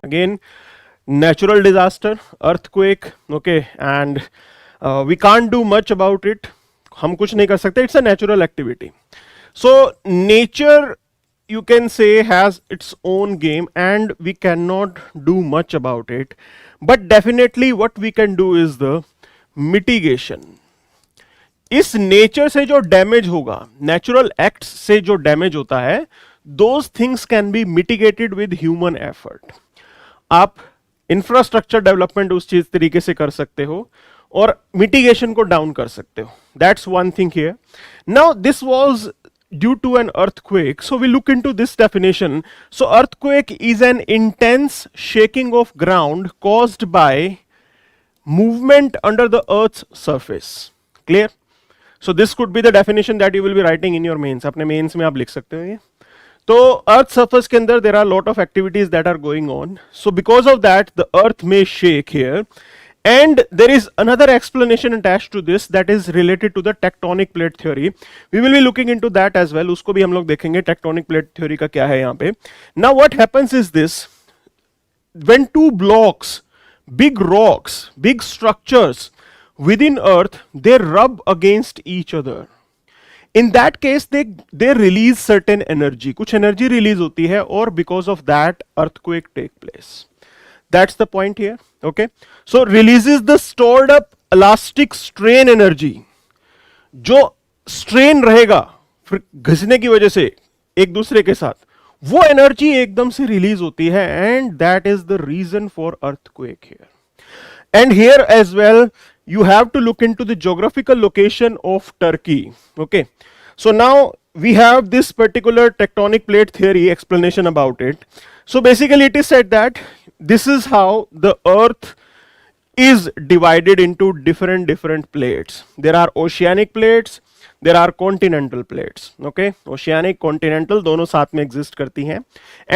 Again, natural disaster, earthquake, okay, and we can't do much about it. हम कुछ नहीं कर सकते. It's a natural activity. So nature, you can say, has its own game and we cannot do much about it. But definitely what we can do is the mitigation. इस nature से जो damage होगा, natural acts से जो damage होता है, those things can be mitigated with human effort. आप infrastructure development उस चीज तरीके से कर सकते हो और मिटिगेशन को डाउन कर सकते हो. That's one thing here. Now this was due to an earthquake. So we look into this definition. So earthquake is an intense shaking of ground caused by movement under the earth's surface. Clear? So this could be the definition that you will be writing in your mains. अपने mains में आप लिख सकते हो ये. तो earth surface के अंदर there are lot of activities that are going on. So because of that the earth may shake here. And there is another explanation attached to this that is related to the tectonic plate theory. We will be looking into that as well. उसको भी हम लोग देखेंगे tectonic plate theory का क्या है यहाँ पे. Now what happens is this: when two blocks, big rocks, big structures within Earth, they rub against each other. In that case, they release certain energy. कुछ energy release होती है और because of that earthquake take place. That's the point here. Okay, so releases the stored up elastic strain energy. जो strain रहेगा घिसने की वजह से एक दूसरे के साथ, वो एनर्जी एकदम से रिलीज होती है, and that is the reason for earthquake here. And here as well you have to look into the geographical location of Turkey. Okay, so now we have this particular tectonic plate theory explanation about it. So basically it is said that this is how the earth is divided into different plates. There are oceanic plates, there are continental plates. Okay, oceanic, continental दोनों साथ में exist करती हैं,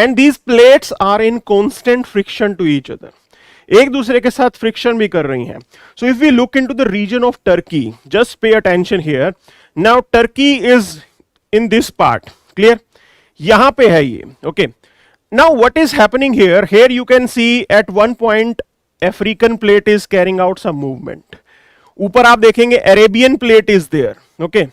and these plates are in constant friction to each other. एक दूसरे के साथ friction भी कर रही हैं. So if we look into the region of Turkey, just pay attention here. Now Turkey is in this part. Clear? यहाँ पे है ये. Okay. Now what is happening here? Here you can see at one point African plate is carrying out some movement. ऊपर आप देखेंगे Arabian plate is there. Okay.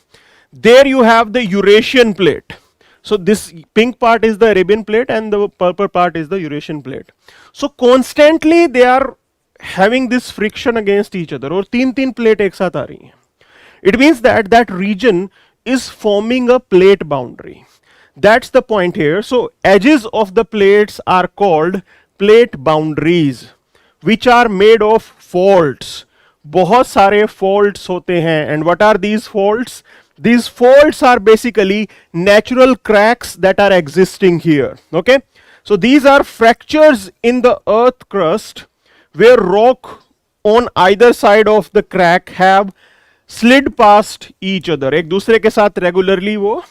There you have the Eurasian plate. So this pink part is the Arabian plate and the purple part is the Eurasian plate. So constantly they are having this friction against each other. और तीन plate एक साथ आ रही हैं. It means that that region is forming a plate boundary. That's the point here. So edges of the plates are called plate boundaries, which are made of faults. बहुत सारे faults होते हैं. And what are these faults? These faults are basically natural cracks that are existing here. Okay, so these are fractures in the earth crust where rock on either side of the crack have slid past each other. एक दूसरे के साथ regularly वो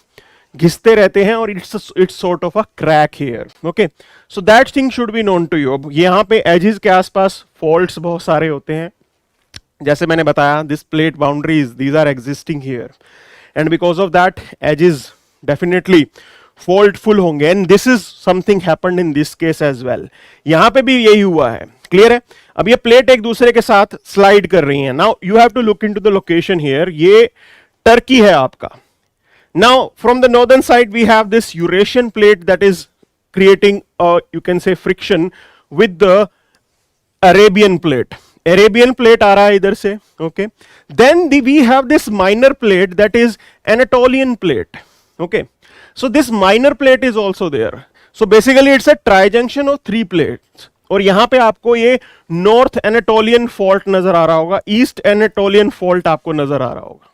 घिसते रहते हैं और it's sort of a crack here. Okay, so that thing should be known to you. अब यहाँ पे edges के आसपास faults बहुत सारे होते हैं. जैसे मैंने बताया, this plate boundaries, these are existing here. And because of that edges definitely faultful होंगे, and this is something happened in this case as well. यहाँ पे भी यही हुआ है. क्लियर है? अब ये प्लेट एक दूसरे के साथ स्लाइड कर रही हैं. Now you have to look into the location here. ये टर्की है आपका. Now from the northern side we have this Eurasian plate that is creating you can say friction with the Arabian plate. Arabian plate आ रहा है इधर से. Okay, then we have this minor plate that is Anatolian plate. Okay, so this minor plate is also there. So basically it's a trijunction of three plates. और यहाँ पे आपको ये North Anatolian fault नजर आ रहा होगा, East Anatolian fault आपको नजर आ रहा होगा.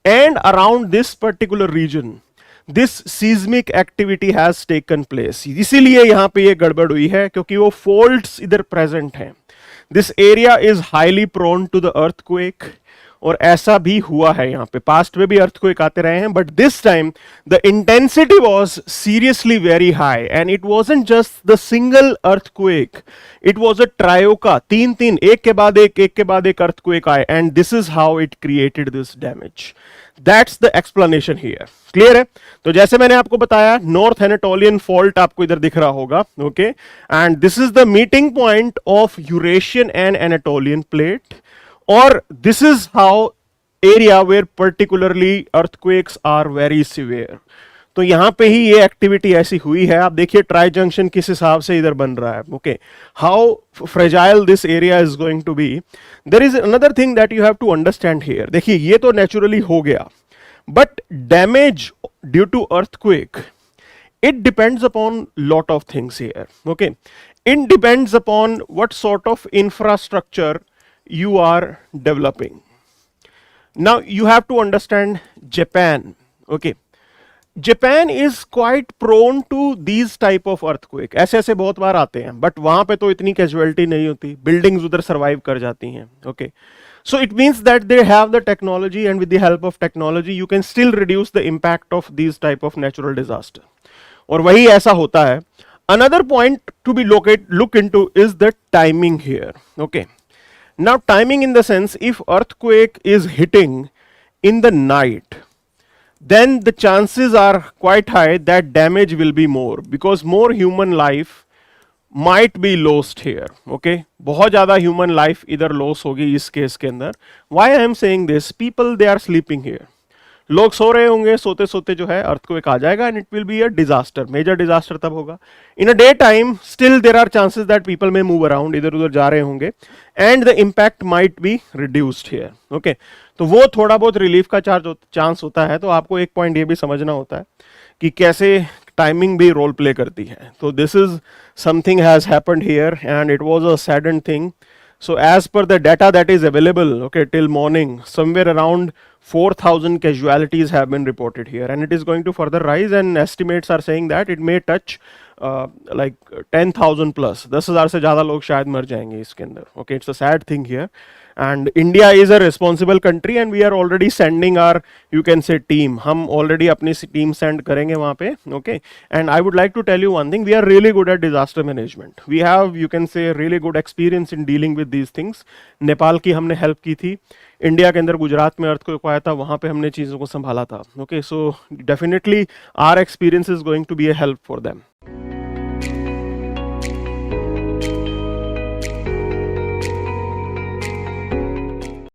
And around this particular region, this seismic activity has taken place. इसीलिए यहाँ पे ये गड़बड़ हुई है क्योंकि वो faults इधर present हैं. This area is highly prone to the earthquake. और ऐसा भी हुआ है यहाँ पे, पास्ट में भी अर्थक्वेक आते रहे हैं, but this time the intensity was seriously very high and it wasn't just the single earthquake, it was a troika, तीन तीन एक के बाद एक अर्थक्वेक आए, and this is how it created this damage. That's the explanation here. Clear है? तो जैसे मैंने आपको बताया, नॉर्थ एनाटोलियन फॉल्ट आपको इधर दिख रहा होगा, okay, and this is the meeting point of Eurasian and Anatolian plate, और this is how area where particularly earthquakes are very severe. तो यहां पे ही ये एक्टिविटी ऐसी हुई है. आप देखिए ट्राई जंक्शन किस हिसाब से इधर बन रहा है. Okay, how fragile this area is going to be. There is another thing that you have to understand here. देखिए ये तो नेचुरली हो गया, but damage due to earthquake, it depends upon lot of things here. Okay, it depends upon what sort of infrastructure you are developing. Now you have to understand Japan. Okay, Japan is quite prone to these type of earthquake. ऐसे ऐसे बहुत बार आते हैं, but वहां पे तो इतनी casualty नहीं होती, बिल्डिंग्स उधर सर्वाइव कर जाती हैं. Okay, so it means that they have the technology, and with the help of technology you can still reduce the impact of these type of natural disaster. और वही ऐसा होता है. Another point to be look into is the timing here. Okay, now timing in the sense, if earthquake is hitting in the night, then the chances are quite high that damage will be more, because more human life might be lost here. Okay, बहुत ज़्यादा human life इधर loss होगी इस case के अंदर. Why I am saying this? People they are sleeping here. लोग सो रहे होंगे, सोते सोते जो है अर्थक्वेक आ जाएगा, and it will be a disaster. Major disaster तब होगा. In a day time still there are chances that people may move around, इधर उधर जा रहे होंगे, and the impact might be reduced here. Okay, तो वो थोड़ा बहुत रिलीफ का चांस होता है. तो आपको एक पॉइंट ये भी समझना होता है कि कैसे टाइमिंग भी रोल प्ले करती है. तो this is something has happened here, and it was a sudden thing. So as per the data that is available, okay, till morning, somewhere around 4,000 casualties have been reported here, and it is going to further rise, and estimates are saying that it may touch like 10,000 plus. 10,000 से ज़्यादा लोग शायद मर जाएंगे इसके अंदर. Okay, it's a sad thing here. And India is a responsible country, and we are already sending our, you can say, team. हम already अपनी team send करेंगे वहाँ पे. Okay, and I would like to tell you one thing. We are really good at disaster management. We have, you can say, really good experience in dealing with these things. Nepal की हमने help की थी. India के अंदर गुजरात में earthquake आया था, वहाँ पे हमने चीज़ों को संभाला था. Okay, so definitely our experience is going to be a help for them.